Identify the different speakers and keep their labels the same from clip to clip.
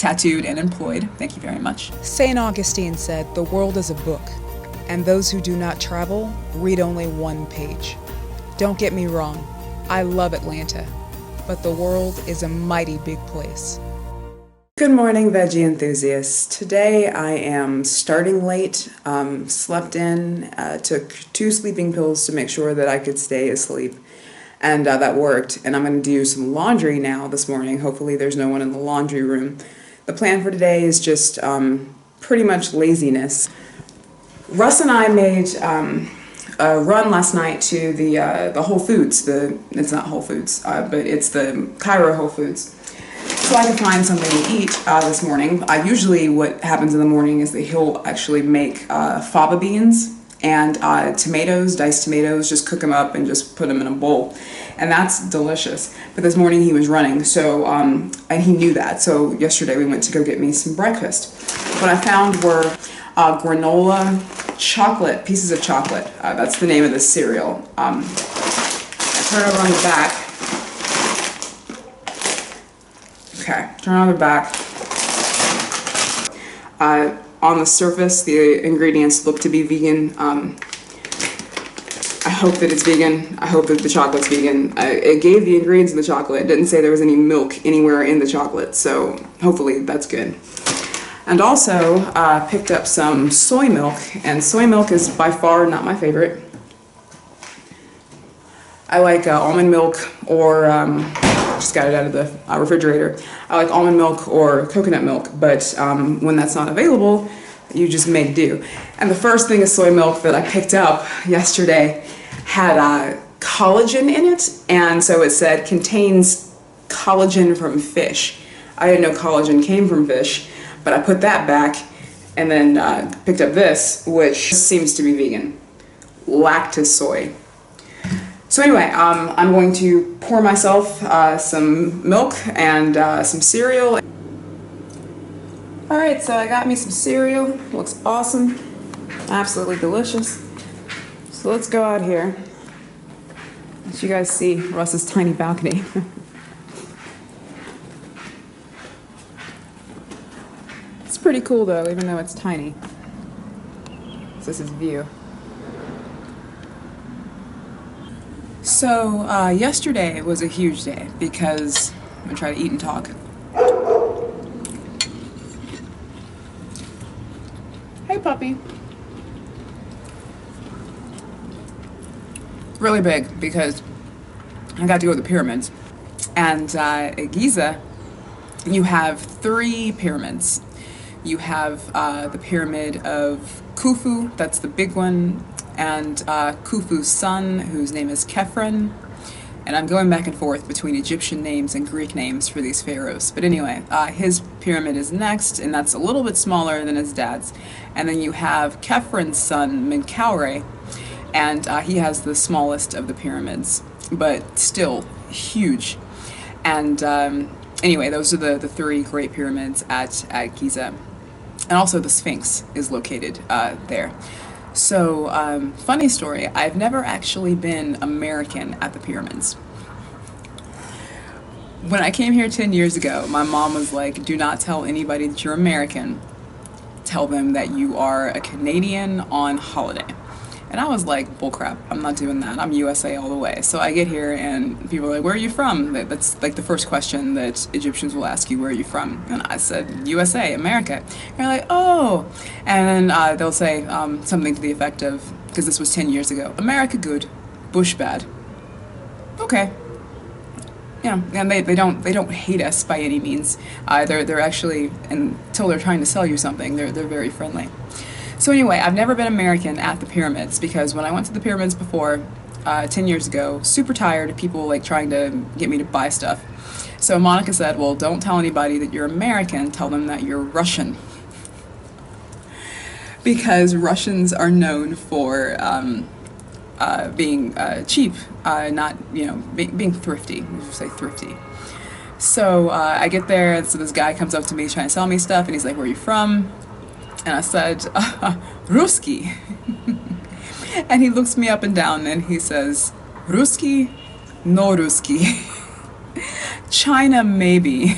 Speaker 1: tattooed and employed. Thank you very much.
Speaker 2: St. Augustine said, "The world is a book, and those who do not travel read only one page." Don't get me wrong, I love Atlanta, but the world is a mighty big place.
Speaker 3: Good morning, veggie enthusiasts. Today I am starting late, slept in, took 2 sleeping pills to make sure that I could stay asleep, and that worked. And I'm going to do some laundry now this morning. Hopefully there's no one in the laundry room. The plan for today is just pretty much laziness. Russ and I made a run last night to the Whole Foods. It's not Whole Foods, but it's the Cairo Whole Foods. So I could find something to eat this morning. Usually what happens in the morning is that he'll actually make fava beans and tomatoes, diced tomatoes, just cook them up and just put them in a bowl. And that's delicious. But this morning he was running, so and he knew that. So yesterday we went to go get me some breakfast. What I found were granola chocolate, pieces of chocolate. That's the name of this cereal. I turn over on the back. Okay, turn on the back. On the surface, the ingredients look to be vegan. I hope that it's vegan. I hope that the chocolate's vegan. It gave the ingredients in the chocolate. It didn't say there was any milk anywhere in the chocolate, so hopefully that's good. And also picked up some soy milk, and soy milk is by far not my favorite. I like almond milk or, just got it out of the refrigerator. I like almond milk or coconut milk, but when that's not available, you just make do. And the first thing of soy milk that I picked up yesterday had collagen in it, and so it said contains collagen from fish. I didn't know collagen came from fish, but I put that back and then picked up this, which seems to be vegan. Lactose soy. So anyway, I'm going to pour myself some milk and some cereal. Alright, so I got me some cereal. Looks awesome. Absolutely delicious. So let's go out here. As you guys see, Russ's tiny balcony. It's pretty cool though, even though it's tiny. So this is view. So yesterday was a huge day because I'm gonna try to eat and talk. Hey puppy. Really big because I got to go to the pyramids, and at Giza you have 3 pyramids. You have the pyramid of Khufu, that's the big one, and Khufu's son, whose name is Khephren. And I'm going back and forth between Egyptian names and Greek names for these pharaohs. But anyway, his pyramid is next, and that's a little bit smaller than his dad's. And then you have Khephen's son, Menkaure, and he has the smallest of the pyramids, but still huge. And anyway, those are the 3 great pyramids at Giza. And also the Sphinx is located there. So, funny story, I've never actually been American at the pyramids. When I came here 10 years ago, my mom was like, do not tell anybody that you're American. Tell them that you are a Canadian on holiday. And I was like, bullcrap, I'm not doing that. I'm USA all the way. So I get here and people are like, where are you from? That's like the first question that Egyptians will ask you, where are you from? And I said, USA, America. And they're like, oh. And then they'll say something to the effect of, because this was 10 years ago, America good, Bush bad. Okay. Yeah, and they don't hate us by any means. They're actually, until they're trying to sell you something, they're very friendly. So anyway, I've never been American at the pyramids because when I went to the pyramids before, 10 years ago, super tired of people like trying to get me to buy stuff. So Monica said, well, don't tell anybody that you're American, tell them that you're Russian. Because Russians are known for being cheap, not, being thrifty, we should say thrifty. So I get there, and so this guy comes up to me trying to sell me stuff, and he's like, where are you from? And I said, Ruski. And he looks me up and down and he says, Ruski? No Ruski. China maybe.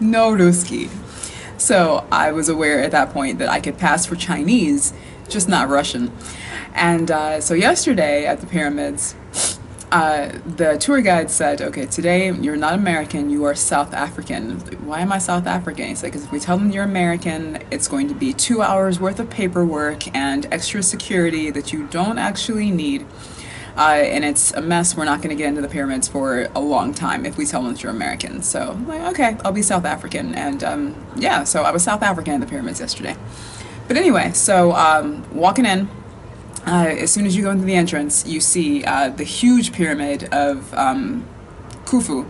Speaker 1: No Ruski. So I was aware at that point that I could pass for Chinese, just not Russian. And so yesterday at the pyramids, the tour guide said, okay, today you're not American, you are South African. Why am I South African? He said, because if we tell them you're American, it's going to be 2 hours worth of paperwork and extra security that you don't actually need. And it's a mess. We're not going to get into the pyramids for a long time if we tell them that you're American. So I'm like, okay, I'll be South African. And yeah, so I was South African at the pyramids yesterday. But anyway, so walking in, as soon as you go into the entrance, you see the huge pyramid of Khufu.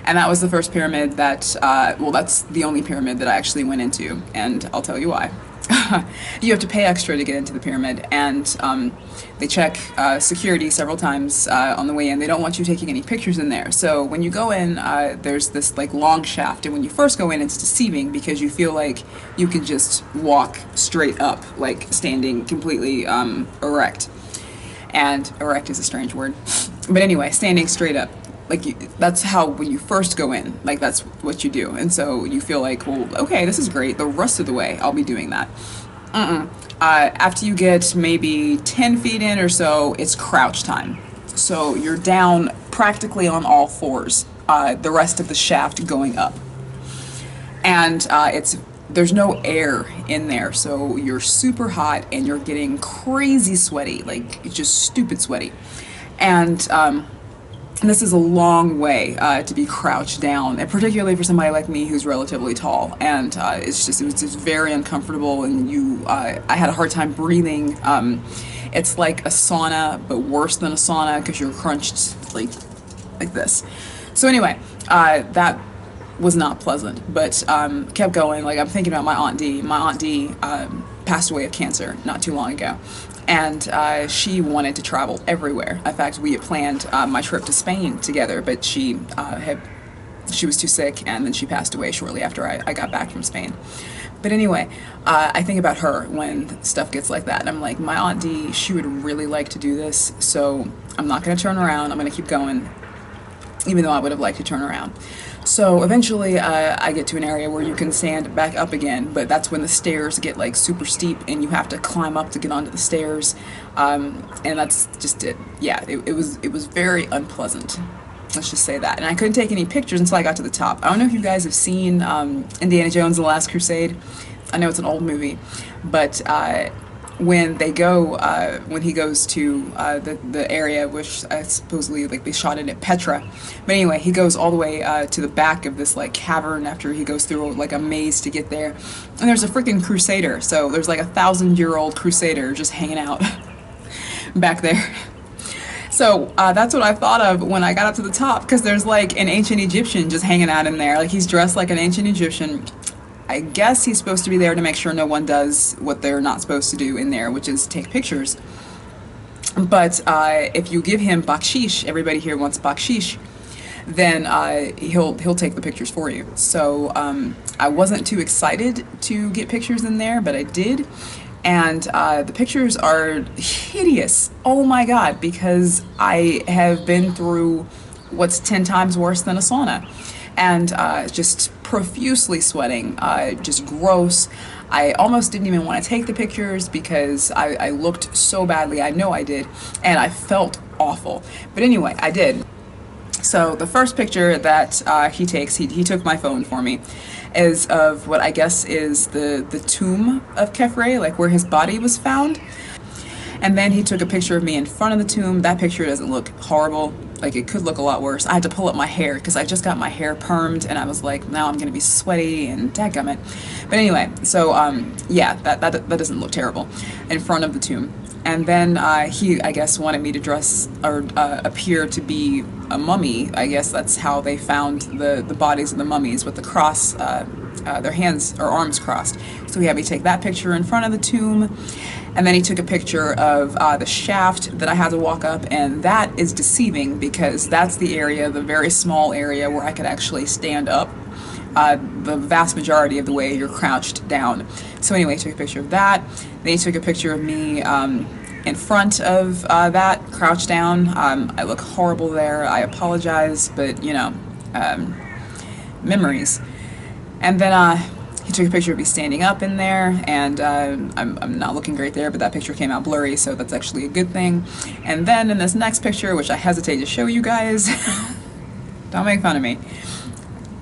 Speaker 1: And that was the first pyramid that, well, that's the only pyramid that I actually went into. And I'll tell you why. You have to pay extra to get into the pyramid, and they check security several times on the way in. They don't want you taking any pictures in there. So when you go in, there's this like long shaft, and when you first go in, it's deceiving because you feel like you can just walk straight up, like standing completely erect. And erect is a strange word, but anyway, standing straight up. Like that's how when you first go in, like that's what you do, and so you feel like, well, okay, this is great. The rest of the way, I'll be doing that. After you get maybe 10 feet in or so, it's crouch time. So you're down practically on all fours. The rest of the shaft going up, and there's no air in there, so you're super hot and you're getting crazy sweaty, like it's just stupid sweaty, and this is a long way to be crouched down, and particularly for somebody like me who's relatively tall. And it was just very uncomfortable, and I had a hard time breathing. It's like a sauna, but worse than a sauna because you're crunched like this. So anyway, that was not pleasant, but kept going. Like I'm thinking about my Aunt Dee. My Aunt Dee passed away of cancer not too long ago. And she wanted to travel everywhere. In fact, we had planned my trip to Spain together, but she was too sick, and then she passed away shortly after I got back from Spain. But anyway, I think about her when stuff gets like that, and I'm like, my Aunt Dee, she would really like to do this, so I'm not going to turn around. I'm going to keep going, even though I would have liked to turn around. So eventually I get to an area where you can stand back up again, but that's when the stairs get like super steep and you have to climb up to get onto the stairs, and that's just it. Yeah, it was very unpleasant. Let's just say that. And I couldn't take any pictures until I got to the top. I don't know if you guys have seen Indiana Jones and the Last Crusade. I know it's an old movie, but when he goes to the area, which I supposedly like they shot it at Petra, but anyway, he goes all the way to the back of this like cavern after he goes through like a maze to get there, and there's a freaking crusader. So there's like 1,000-year-old crusader just hanging out back there. So that's what I thought of when I got up to the top, because there's like an ancient Egyptian just hanging out in there. Like he's dressed like an ancient Egyptian. I guess he's supposed to be there to make sure no one does what they're not supposed to do in there, which is take pictures. But if you give him bakshish, everybody here wants bakshish, then he'll take the pictures for you. So I wasn't too excited to get pictures in there, but I did. And the pictures are hideous. Oh my God, because I have been through what's 10 times worse than a sauna. And just profusely sweating, just gross. I almost didn't even want to take the pictures because I looked so badly. I know I did, and I felt awful. But anyway, I did. So the first picture that he takes, he took my phone for me, is of what I guess is the tomb of Khafre, like where his body was found. And then he took a picture of me in front of the tomb. That picture doesn't look horrible. Like it could look a lot worse. I had to pull up my hair because I just got my hair permed, and I was like, now I'm gonna be sweaty and dadgummit. But anyway, so yeah, that doesn't look terrible in front of the tomb. And then he, I guess, wanted me to dress or appear to be a mummy. I guess that's how they found the bodies of the mummies, with the cross, their hands or arms crossed. So he had me take that picture in front of the tomb. And then he took a picture of the shaft that I had to walk up, and that is deceiving because that's the area, the very small area where I could actually stand up. The vast majority of the way you're crouched down. So anyway, he took a picture of that. Then he took a picture of me in front of that, crouched down. I look horrible there. I apologize, but you know, memories. And then he took a picture of me standing up in there, and I'm not looking great there, but that picture came out blurry, so that's actually a good thing. And then in this next picture, which I hesitate to show you guys, don't make fun of me.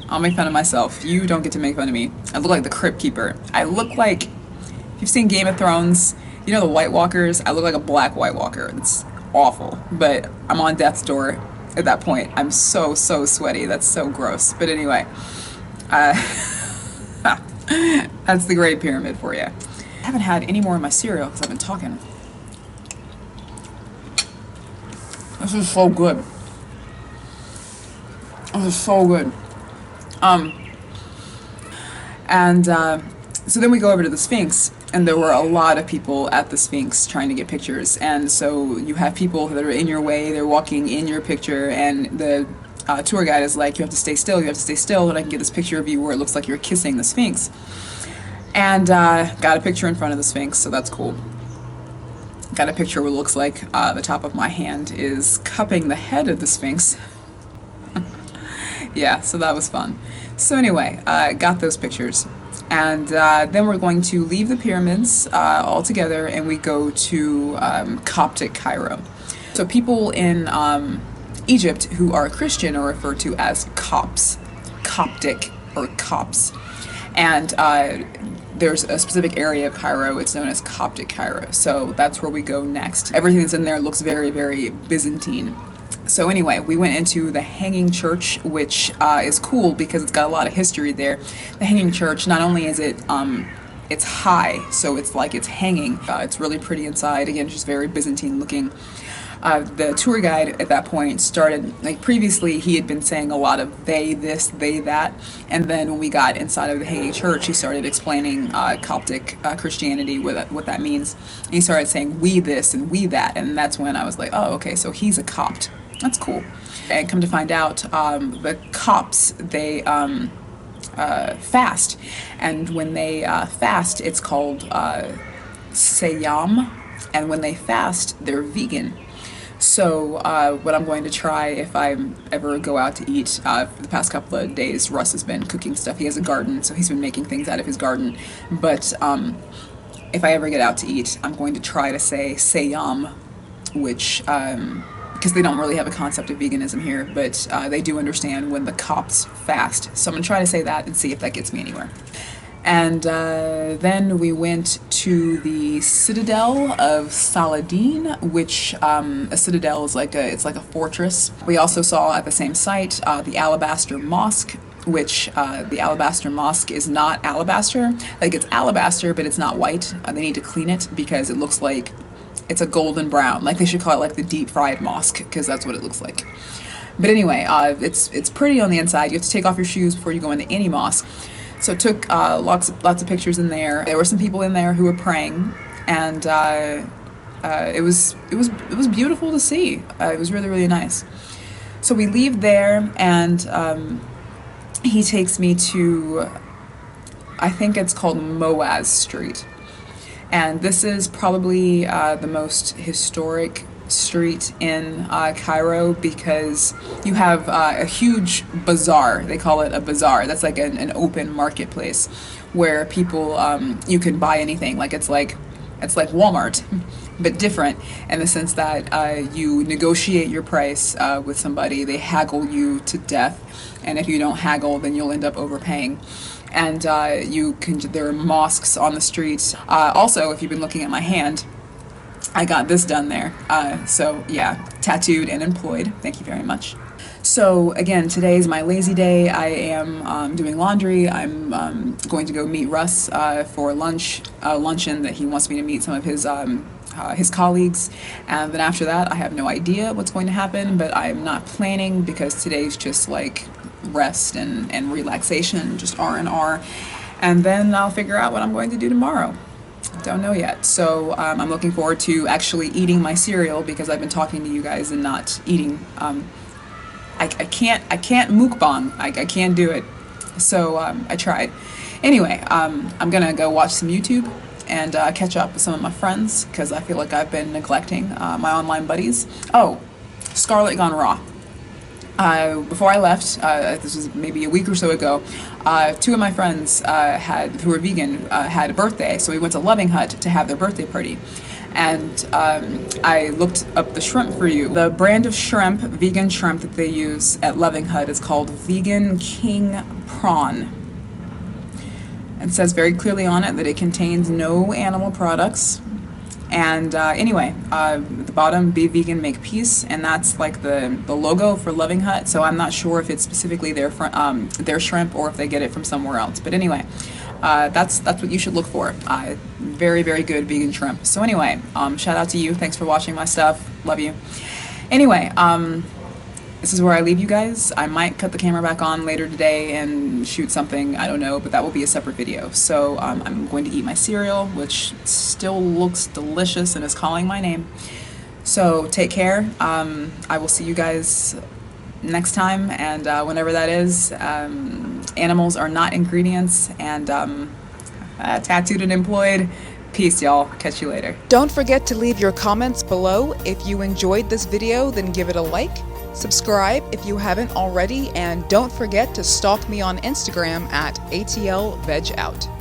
Speaker 1: I'll make fun of myself. You don't get to make fun of me. I look like the Crypt Keeper. I look like, if you've seen Game of Thrones, you know the White Walkers? I look like a black White Walker. It's awful, but I'm on death's door at that point. I'm so sweaty. That's so gross. But anyway, that's the Great Pyramid for you. I haven't had any more of my cereal because I've been talking. This is so good. This is so good. So then we go over to the Sphinx, and there were a lot of people at the Sphinx trying to get pictures. And so you have people that are in your way, they're walking in your picture, and the tour guide is like, you have to stay still, and I can get this picture of you where it looks like you're kissing the Sphinx. And got a picture in front of the Sphinx, so that's cool. Got a picture where it looks like the top of my hand is cupping the head of the Sphinx. Yeah, so that was fun. So anyway, got those pictures. And then we're going to leave the pyramids all together, and we go to Coptic Cairo. So people in Egypt who are Christian are referred to as Copts, Coptic or Copts. And there's a specific area of Cairo, it's known as Coptic Cairo. So that's where we go next. Everything that's in there looks very, very Byzantine. So anyway, we went into the Hanging Church, which is cool because it's got a lot of history there. The Hanging Church, not only is it, it's high, so it's like it's hanging. It's really pretty inside. Again, just very Byzantine looking. The tour guide at that point started, like previously he had been saying a lot of they this, they that, and then when we got inside of the Hanging Church, he started explaining Coptic Christianity, what that means. And he started saying we this and we that, and that's when I was like, oh, okay, so he's a Copt. That's cool. And come to find out, the Copts, they fast, and when they fast, it's called Siyam, and when they fast, they're vegan. So what I'm going to try if I ever go out to eat, for the past couple of days, Russ has been cooking stuff. He has a garden, so he's been making things out of his garden. But if I ever get out to eat, I'm going to try to say Siyam, which, because they don't really have a concept of veganism here, but they do understand when the Copts fast. So I'm going to try to say that and see if that gets me anywhere. And then we went to the Citadel of Saladin, which a citadel is it's like a fortress. We also saw at the same site the Alabaster Mosque, which the Alabaster Mosque is not alabaster. Like it's alabaster, but it's not white. They need to clean it because it looks like it's a golden brown. Like they should call it like the deep fried mosque, because that's what it looks like. But anyway, it's pretty on the inside. You have to take off your shoes before you go into any mosque. So took lots of pictures in there. There were some people in there who were praying, and it was beautiful to see. It was really, really nice. So we leave there, and he takes me to, I think it's called Moaz Street. And this is probably the most historic street in Cairo, because you have a huge bazaar. They call it a bazaar. That's like an open marketplace where people, you can buy anything. Like it's like Walmart, but different in the sense that you negotiate your price with somebody. They haggle you to death, and if you don't haggle, then you'll end up overpaying. And there are mosques on the streets. Also, if you've been looking at my hand, I got this done there. So yeah, tattooed and employed. Thank you very much. So again, today is my lazy day. I am doing laundry. I'm going to go meet Russ for luncheon that he wants me to meet some of his colleagues. And then after that, I have no idea what's going to happen, but I'm not planning because today's just like rest and relaxation, just R&R. And then I'll figure out what I'm going to do tomorrow. Don't know yet. So I'm looking forward to actually eating my cereal, because I've been talking to you guys and not eating. I can't mukbang. I can't do it. So I tried. Anyway, I'm gonna go watch some YouTube and catch up with some of my friends, because I feel like I've been neglecting my online buddies. Oh, Scarlet Gone Raw. Before I left, this was maybe a week or so ago, two of my friends who were vegan had a birthday, so we went to Loving Hut to have their birthday party. And I looked up the shrimp for you. The brand of shrimp, vegan shrimp that they use at Loving Hut is called Vegan King Prawn. It says very clearly on it that it contains no animal products. And anyway, at the bottom, be vegan, make peace, and that's like the logo for Loving Hut. So I'm not sure if it's specifically their shrimp or if they get it from somewhere else. But anyway, that's what you should look for. Very, very good vegan shrimp. So anyway, shout out to you. Thanks for watching my stuff. Love you. Anyway, this is where I leave you guys. I might cut the camera back on later today and shoot something, I don't know, but that will be a separate video. So I'm going to eat my cereal, which still looks delicious and is calling my name. So take care. I will see you guys next time, and whenever that is. Animals are not ingredients, and tattooed and employed. Peace, y'all. Catch you later.
Speaker 2: Don't forget to leave your comments below. If you enjoyed this video, then give it a like. Subscribe if you haven't already, and don't forget to stalk me on Instagram at ATLVegOut.